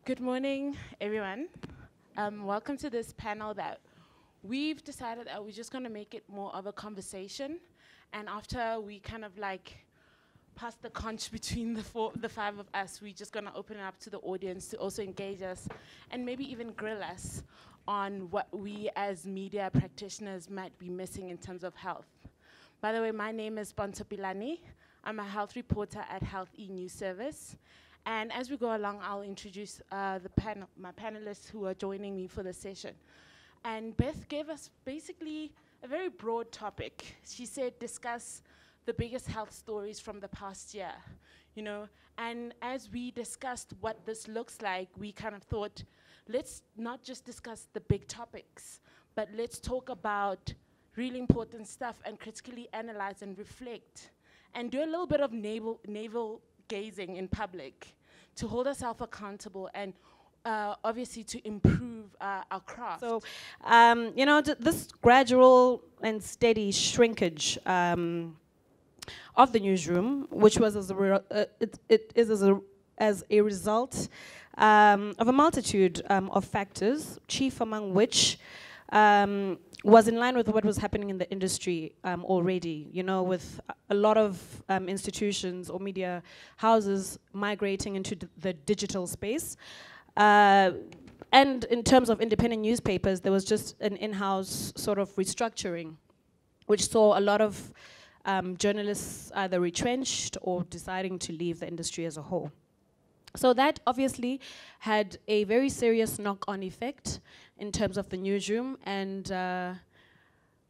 Good morning, everyone. Welcome to this panel that we've decided that we're just going to make it more of a conversation. And after we kind of like pass the conch between the five of us, we're just going to open it up to the audience to also engage us and maybe even grill us on what we as media practitioners might be missing in terms of health. By the way, my name is Bonto Pilani. I'm a health reporter at Health E News Service. And as we go along, I'll introduce my panelists who are joining me for the session. And Beth gave us basically a very broad topic. She said discuss the biggest health stories from the past year, you know. And as we discussed what this looks like, we kind of thought, let's not just discuss the big topics, but let's talk about really important stuff and critically analyze and reflect and do a little bit of navel gazing in public to hold ourselves accountable and obviously to improve our craft. So, you know, this gradual and steady shrinkage of the newsroom, which was as a result of a multitude of factors, chief among which was in line with what was happening in the industry already, you know, with a lot of institutions or media houses migrating into the digital space. And in terms of independent newspapers, there was just an in-house sort of restructuring, which saw a lot of journalists either retrenched or deciding to leave the industry as a whole. So that obviously had a very serious knock-on effect in terms of the newsroom and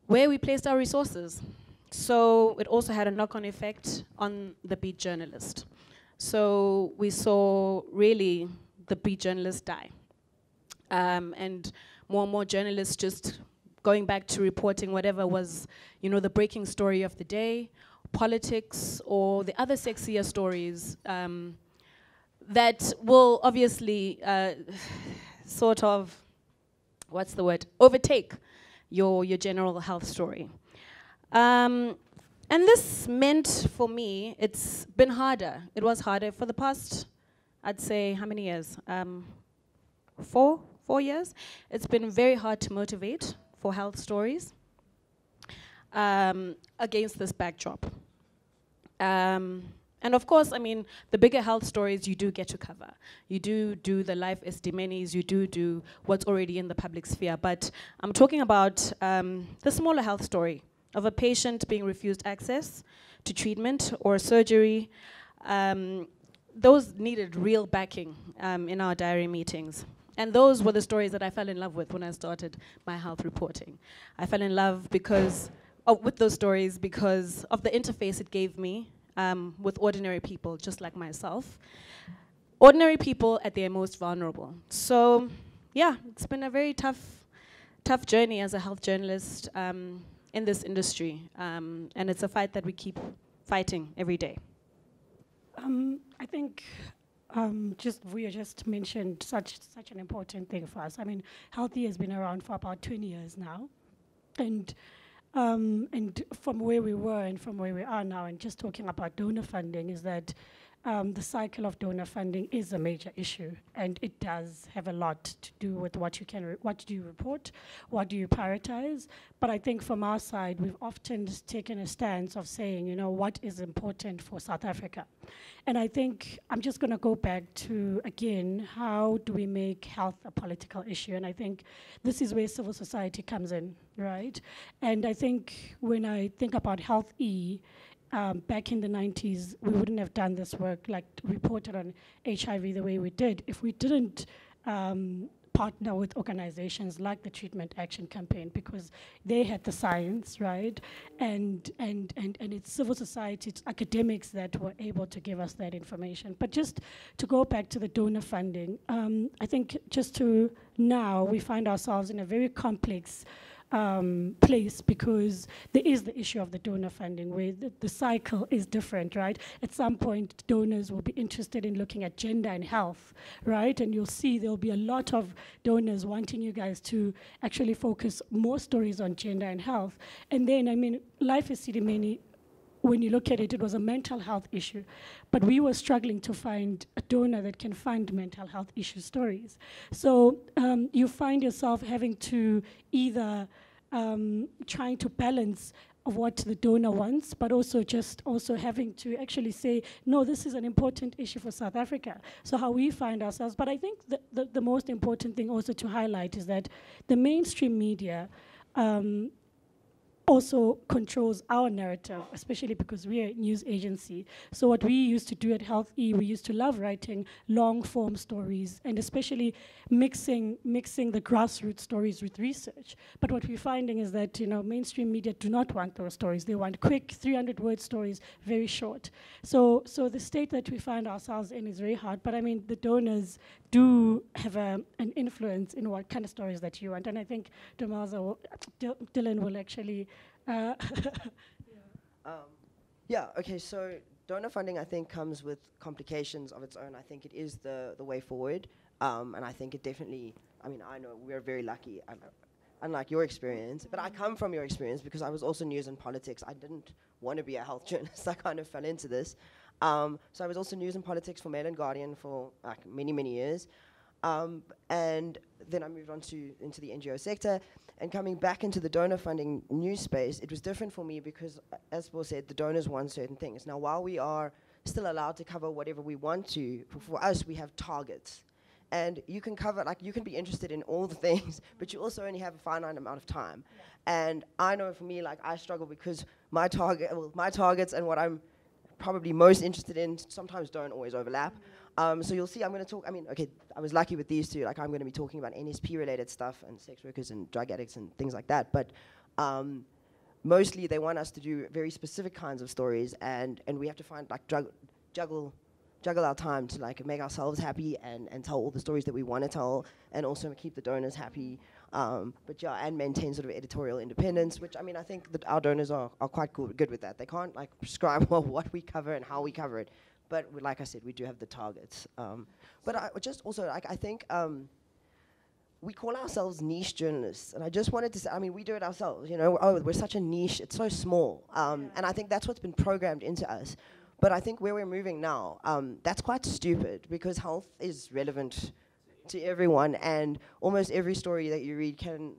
where we placed our resources. So it also had a knock-on effect on the beat journalist. So we saw really the beat journalist die. And more journalists just going back to reporting whatever was, you know, the breaking story of the day, politics, or the other sexier stories that will obviously sort of, what's the word, overtake your general health story. And this meant for me, it's been harder. It was harder for the past, I'd say, how many years? 4 years. It's been very hard to motivate for health stories against this backdrop. And of course, I mean, the bigger health stories you do get to cover. You do the life testimonies, you do what's already in the public sphere. But I'm talking about the smaller health story of a patient being refused access to treatment or surgery. Those needed real backing in our diary meetings. And those were the stories that I fell in love with when I started my health reporting. I fell in love with those stories because of the interface it gave me with ordinary people, just like myself. Ordinary people at their most vulnerable. So, yeah, it's been a very tough journey as a health journalist in this industry. And it's a fight that we keep fighting every day. I think we just mentioned such an important thing for us. I mean, Healthy has been around for about 20 years now. And from where we were and from where we are now, and just talking about donor funding, is that the cycle of donor funding is a major issue, and it does have a lot to do with what do you report, what do you prioritize. But I think from our side, we've often taken a stance of saying, you know, what is important for South Africa. And I think I'm just going to go back to, again, how do we make health a political issue? And I think this is where civil society comes in, right? And I think when I think about Health E, back in the 90s, we wouldn't have done this work, like reported on HIV the way we did, if we didn't partner with organizations like the Treatment Action Campaign, because they had the science, right? And it's civil society, it's academics that were able to give us that information. But just to go back to the donor funding, I think just to now, we find ourselves in a very complex place, because there is the issue of the donor funding where the cycle is different, right? At some point, donors will be interested in looking at gender and health, right? And you'll see there'll be a lot of donors wanting you guys to actually focus more stories on gender and health. And then, I mean, Life Esidimeni when you look at it, it was a mental health issue. But we were struggling to find a donor that can fund mental health issue stories. So you find yourself having to either trying to balance of what the donor wants, but also having to actually say, no, this is an important issue for South Africa. So how we find ourselves. But I think the most important thing also to highlight is that the mainstream media also controls our narrative, especially because we are a news agency. So what we used to do at Health E, we used to love writing long form stories and especially mixing the grassroots stories with research. But what we're finding is that mainstream media do not want those stories. They want quick 300-word stories, very short. So the state that we find ourselves in is very hard. But I mean, the donors do have an influence in what kind of stories that you want. And I think Dylan will actually okay, so donor funding, I think, comes with complications of its own. I think it is the way forward, and I think it definitely, I know we're very lucky, unlike your experience, but I come from your experience because I was also news and politics. I didn't want to be a health journalist. I kind of fell into this. So I was also news and politics for Mail and Guardian for many, many years. And then I moved on into the NGO sector, and coming back into the donor funding news space, it was different for me because, as Paul said, the donors want certain things. Now, while we are still allowed to cover whatever we want to, for us, we have targets. And you can cover, you can be interested in all the things, but you also only have a finite amount of time. Yeah. And I know for me, I struggle because my targets and what I'm probably most interested in sometimes don't always overlap. So you'll see I'm going to talk, I was lucky with these two, I'm going to be talking about NSP-related stuff and sex workers and drug addicts and things like that, but mostly they want us to do very specific kinds of stories, and we have to find, juggle our time to make ourselves happy and tell all the stories that we want to tell, and also keep the donors happy, and maintain sort of editorial independence, which I think that our donors are quite good with that. They can't prescribe what we cover and how we cover it. But like I said, we do have the targets. But I just also, I think we call ourselves niche journalists. And I just wanted to say, we do it ourselves. We're such a niche, it's so small. And I think that's what's been programmed into us. But I think where we're moving now, that's quite stupid because health is relevant to everyone. And almost every story that you read can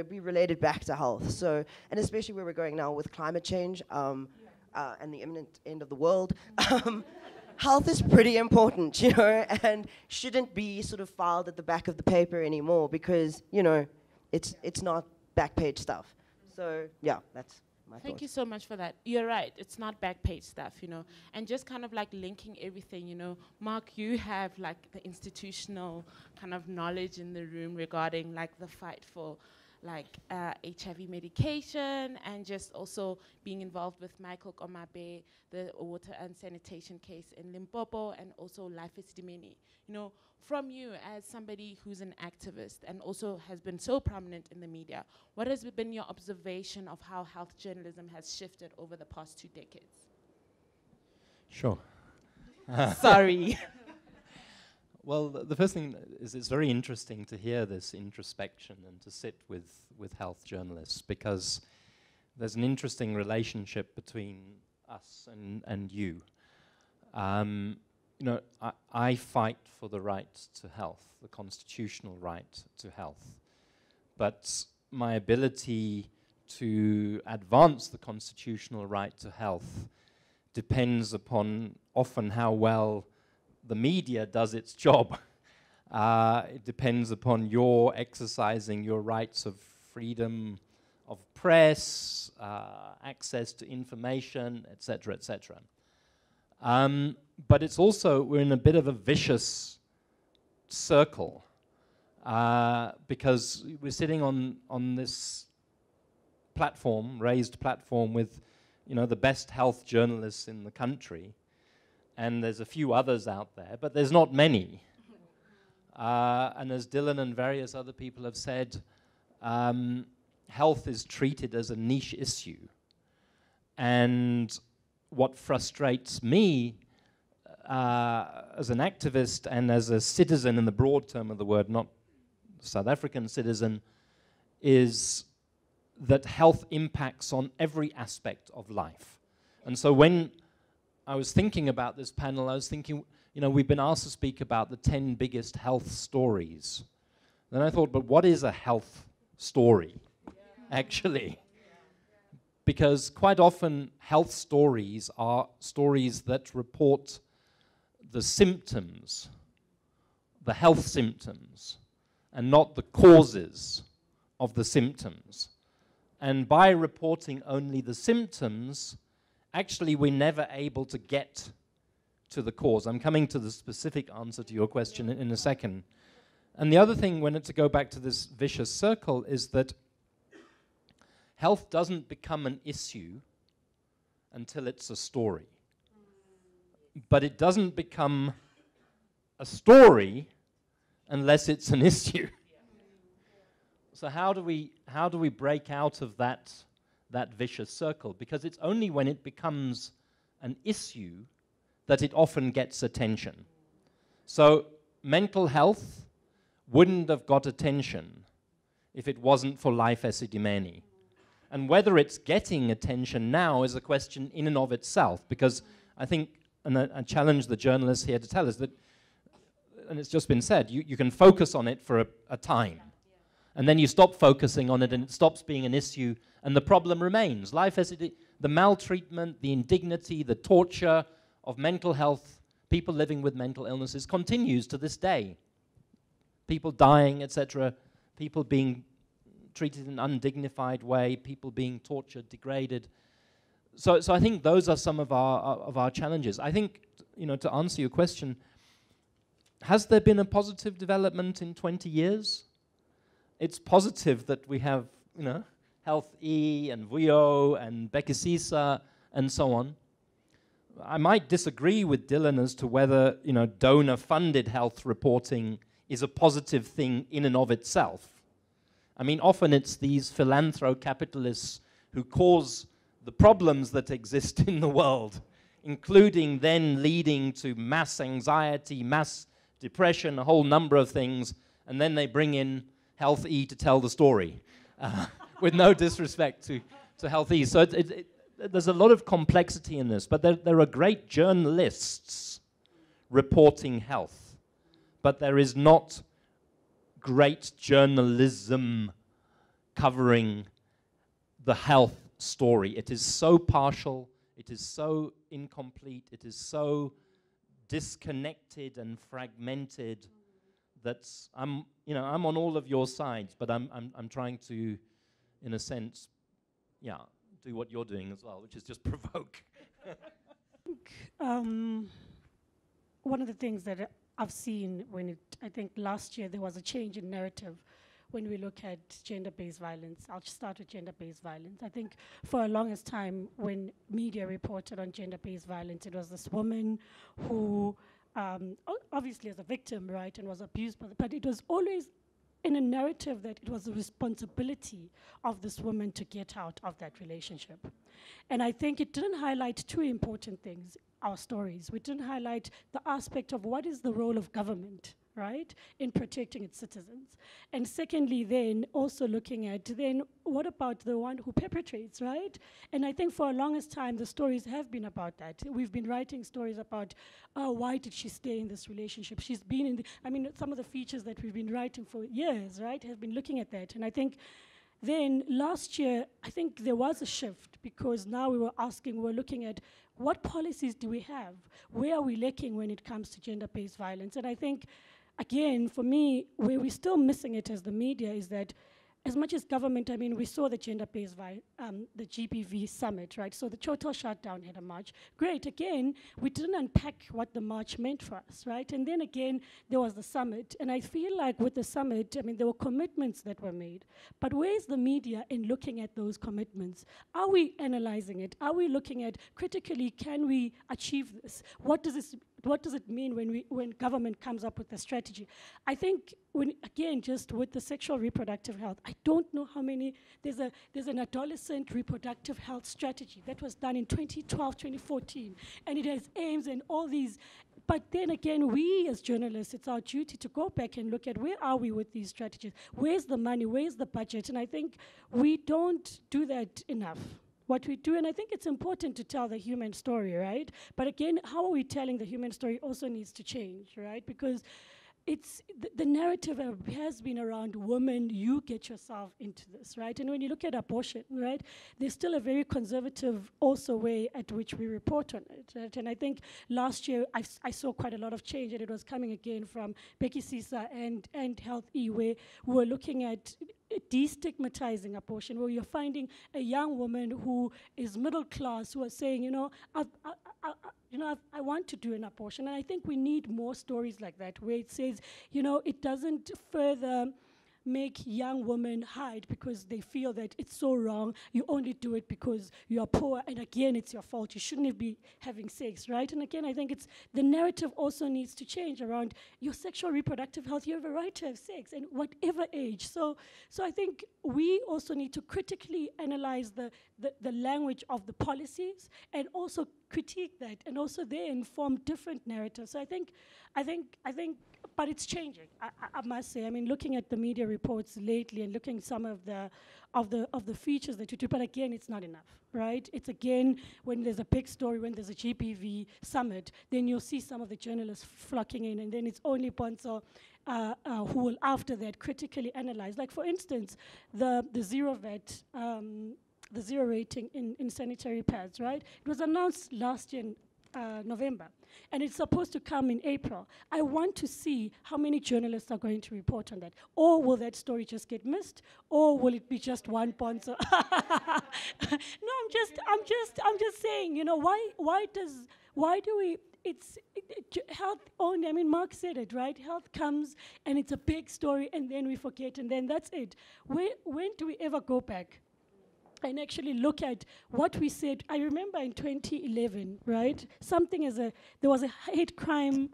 be related back to health. So, and especially where we're going now with climate change and the imminent end of the world. Health is pretty important, and shouldn't be sort of filed at the back of the paper anymore because, it's not back page stuff. So, yeah, that's my thoughts. Thank you so much for that. You're right, it's not back page stuff, and just kind of linking everything, Mark, you have the institutional kind of knowledge in the room regarding the fight for HIV medication, and just also being involved with Michael Komabe, the water and sanitation case in Limpopo, and also Life is Dimini. From you as somebody who's an activist and also has been so prominent in the media, what has been your observation of how health journalism has shifted over the past 2 decades? Sure. Sorry. Well, the first thing is it's very interesting to hear this introspection and to sit with health journalists, because there's an interesting relationship between us and you. I fight for the right to health, the constitutional right to health. But my ability to advance the constitutional right to health depends upon often how well the media does its job. It depends upon your exercising your rights of freedom of press, access to information, etc., etc. But it's also, we're in a bit of a vicious circle because we're sitting on this platform, raised platform with, the best health journalists in the country, and there's a few others out there, but there's not many. And as Dylan and various other people have said, health is treated as a niche issue. And what frustrates me as an activist and as a citizen in the broad term of the word, not South African citizen, is that health impacts on every aspect of life. And so when I was thinking about this panel, I was thinking, you know, we've been asked to speak about the 10 biggest health stories. Then I thought, but what is a health story, actually? Because quite often health stories are stories that report the symptoms, the health symptoms, and not the causes of the symptoms. And by reporting only the symptoms, actually we're never able to get to the cause. I'm coming to the specific answer to your question in a second. And the other thing, to go back to this vicious circle, is that health doesn't become an issue until it's a story. But it doesn't become a story unless it's an issue. So how do we break out of that vicious circle? Because it's only when it becomes an issue that it often gets attention. So mental health wouldn't have got attention if it wasn't for Life Esidimeni. And whether it's getting attention now is a question in and of itself, because I think, and I challenge the journalists here to tell us that, and it's just been said, you can focus on it for a time, and then you stop focusing on it and it stops being an issue, and the problem remains. The maltreatment, the indignity, the torture of mental health, people living with mental illnesses continues to this day. People dying, etc., people being treated in an undignified way, people being tortured, degraded. So I think those are some of our challenges. I think, to answer your question, has there been a positive development in 20 years? It's positive that we have, Health E and Vuyo and Bekisisa and so on. I might disagree with Dylan as to whether, donor-funded health reporting is a positive thing in and of itself. I mean, often it's these philanthro-capitalists who cause the problems that exist in the world, including then leading to mass anxiety, mass depression, a whole number of things, and then they bring in Health E to tell the story, with no disrespect to Health E. So there's a lot of complexity in this, but there are great journalists reporting health, but there is not great journalism covering the health story. It is so partial, it is so incomplete, it is so disconnected and fragmented that I'm on all of your sides, but I'm trying to, in a sense, do what you're doing as well, which is just provoke. One of the things that I've seen I think last year there was a change in narrative when we look at gender-based violence. I'll just start with gender-based violence. I think for a longest time when media reported on gender-based violence, it was this woman who obviously as a victim, right, and was abused, but it was always in a narrative that it was the responsibility of this woman to get out of that relationship. And I think it didn't highlight two important things, our stories. We didn't highlight the aspect of what is the role of government, right, in protecting its citizens. And secondly, then also looking at then what about the one who perpetrates, right? And I think for a longest time, the stories have been about that. We've been writing stories about why did she stay in this relationship? She's been in some of the features that we've been writing for years, right, have been looking at that. And I think then last year, I think there was a shift because now we were looking at what policies do we have? Where are we lacking when it comes to gender-based violence? And I think, again, for me, where we're still missing it as the media is that as much as government, we saw the gender-based the GBV summit, right? So the total shutdown had a march. Great, again, we didn't unpack what the march meant for us, right? And then again, there was the summit. And I feel like with the summit, there were commitments that were made. But where's the media in looking at those commitments? Are we analyzing it? Are we looking at critically, can we achieve this? What does it mean when government comes up with a strategy? I think just with the sexual reproductive health, I don't know how many, there's an adolescent reproductive health strategy that was done in 2012, 2014, and it has aims and all these, but then again, we as journalists, it's our duty to go back and look at where are we with these strategies, where's the money, where's the budget, and I think we don't do that enough. what we do. And I think it's important to tell the human story, right? But again, how are we telling the human story also needs to change, right? Because it's the narrative has been around women, you get yourself into this, right? And when you look at abortion, right, there's still a very conservative also way at which we report on it, right? And I think last year I saw quite a lot of change, and it was coming again from Becky Sisa and Health E, where we were looking at destigmatizing abortion, where you're finding a young woman who is middle class who are saying, I want to do an abortion. And I think we need more stories like that, where it says, it doesn't further make young women hide because they feel that it's so wrong. You only do it because you are poor, and again, it's your fault. You shouldn't be having sex, right? And again, I think it's the narrative also needs to change around your sexual reproductive health. You have a right to have sex, and whatever age. So I think we also need to critically analyze the language of the policies, and also critique that, and also they inform different narratives. So I think, but it's changing. I must say. I mean, looking at the media reports lately and looking some of the features that you do, but again, it's not enough, right? It's again when there's a big story, when there's a GBV summit, then you'll see some of the journalists flocking in, and then it's only Ponzo who will after that critically analyze. Like for instance, the zero vet. The zero rating in sanitary pads, right? It was announced last year in November, and it's supposed to come in April. I want to see how many journalists are going to report on that, or will that story just get missed, or will it be just one Ponzo? No, I'm just saying, why do we? It's health only. I mean, Mark said it, right? Health comes and it's a big story, and then we forget, and then that's it. When do we ever go back and actually look at what we said? I remember in 2011, right? There was a hate crime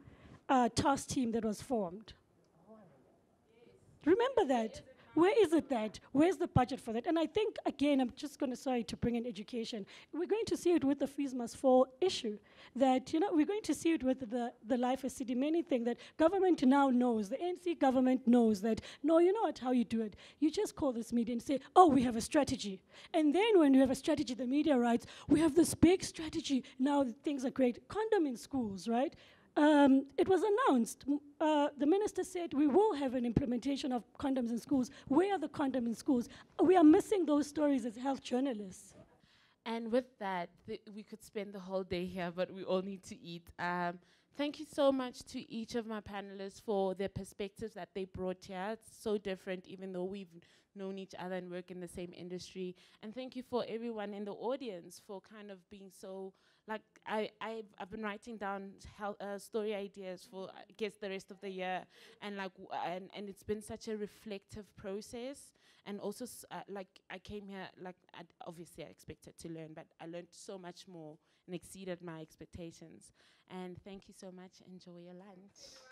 task team that was formed. Remember that? Where is it that? Where's the budget for that? And I think, again, I'm just going to, sorry to bring in education. We're going to see it with the Fees Must Fall issue. That, we're going to see it with the Life as Many thing that government now knows, the ANC government knows that, no, you know what, how you do it. You just call this media and say, oh, we have a strategy. And then when you have a strategy, the media writes, we have this big strategy. Now things are great. Condom in schools, right? It was announced. The minister said we will have an implementation of condoms in schools. Where are the condoms in schools? We are missing those stories as health journalists. And with that, we could spend the whole day here, but we all need to eat. Thank you so much to each of my panelists for their perspectives that they brought here. It's so different, even though we've known each other and work in the same industry. And thank you for everyone in the audience for kind of being so, like, I've been writing down story ideas for, I guess, the rest of the year. And and it's been such a reflective process. And also, I came here, obviously I expected to learn, but I learned so much more and exceeded my expectations. And thank you so much. Enjoy your lunch.